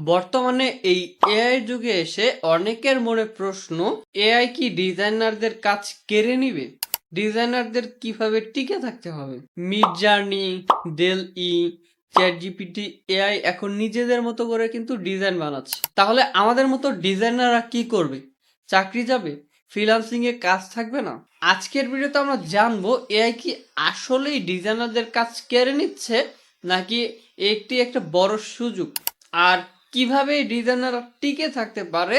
বর্তমানে এই এআই যুগে এসে অনেকের মনে প্রশ্ন, এআই কি ডিজাইনারদের কাজ কেড়ে নিবে? ডিজাইনারদের কিভাবে টিকে থাকতে হবে? মিডজার্নি, ডেল ই, চ্যাটজিপিটি, এআই এখন নিজেদের মতো করে কিন্তু ডিজাইন বানাচ্ছে। তাহলে আমাদের মতো ডিজাইনাররা কি করবে? চাকরি যাবে? ফ্রিল্যান্সিং এ কাজ থাকবে না? আজকের ভিডিওতে আমরা জানবো এআই কি আসলেই ডিজাইনারদের কাজ কেড়ে নিচ্ছে, নাকি একটা বড় সুযোগ। আর কিভাবে ডিজাইনাররা টিকে থাকতে পারে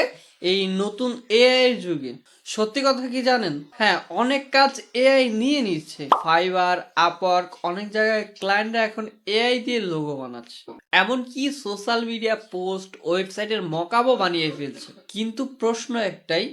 এই নতুন এআই এর যুগে। সত্যি কথা কি জানেন? হ্যাঁ, অনেক কাজ এআই নিয়ে নিচ্ছে। ফাইবার, আপওয়ার্ক, অনেক জায়গায় ক্লায়েন্টরা এখন এআই দিয়ে লোগো বানাচ্ছে, এমনকি সোশ্যাল মিডিয়া পোস্ট, ওয়েবসাইটের মকআপও বানিয়ে ফেলছে। কিন্তু প্রশ্ন একটাই,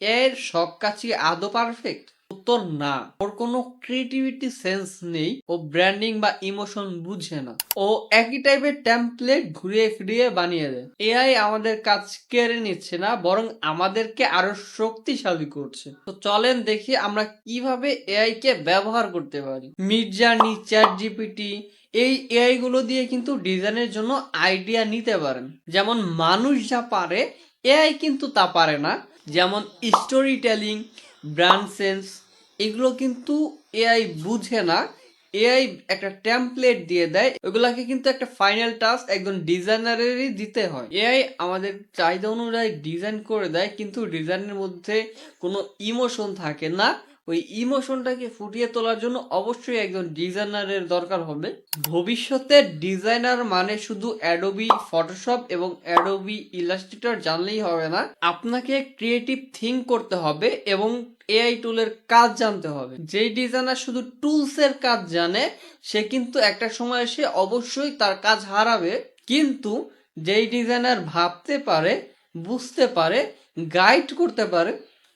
এর সব কাজই আদৌ পারফেক্ট? উত্তর না। ওর কোনো ক্রিয়েটিভিটি সেন্স নেই, ও ব্র্যান্ডিং বা ইমোশন বুঝে না, ও একই টাইপের টেমপ্লেট ঘুরিয়ে ফিরিয়ে বানিয়ে দেয়। এআই আমাদের কাজ কেড়ে নিচ্ছে না, বরং আমাদেরকে আরো শক্তিশালী করছে। তো চলেন দেখি আমরা কিভাবে এআই কে ব্যবহার করতে পারি। মিডজার্নি, চ্যাটজিপিটি, এই এআই গুলো দিয়ে কিন্তু ডিজাইনের জন্য আইডিয়া নিতে পারেন। যেমন মানুষ যা পারে এআই কিন্তু তা পারে না। যেমন স্টোরি টেলিং, ব্র্যান্ড সেন্স, এগুলো কিন্তু এআই বুঝে না। এআই একটা টেমপ্লেট দিয়ে দেয়, ওগুলাকে কিন্তু একটা ফাইনাল টাস্ক একজন ডিজাইনারেরই দিতে হয়। এআই আমাদের চাহিদা অনুযায়ী ডিজাইন করে দেয়, কিন্তু ডিজাইনের মধ্যে কোনো ইমোশন থাকে না। ওই ইমোশনটাকে ফুটিয়ে তোলার জন্য অবশ্যই একজন ডিজাইনারের দরকার হবে। ভবিষ্যতে ডিজাইনার মানে শুধু অ্যাডোবি ফটোশপ এবং অ্যাডোবি ইলাস্ট্রেটর জানলেই হবে না, আপনাকে ক্রিয়েটিভ থিঙ্ক করতে হবে এবং এআই টুলের কাজ জানতে হবে। যেই ডিজাইনার শুধু টুলস এর কাজ জানে, সে কিন্তু একটা সময় এসে অবশ্যই তার কাজ হারাবে। কিন্তু যেই ডিজাইনার ভাবতে পারে, বুঝতে পারে, গাইড করতে পারে,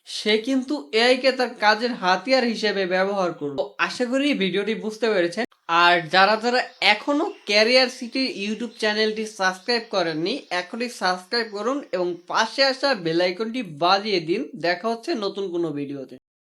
সে কিন্তু এআই কে তার কাজের হাতিয়ার হিসেবে ব্যবহার করবে। আশা করি ভিডিওটি বুঝতে পেরেছেন। আর যারা যারা এখনো ক্যারিয়ার সিটির ইউটিউব চ্যানেলটি সাবস্ক্রাইব করেননি, এখনই সাবস্ক্রাইব করুন এবং পাশে আসা বেল আইকনটি বাজিয়ে দিন। দেখা হচ্ছে নতুন কোনো ভিডিওতে।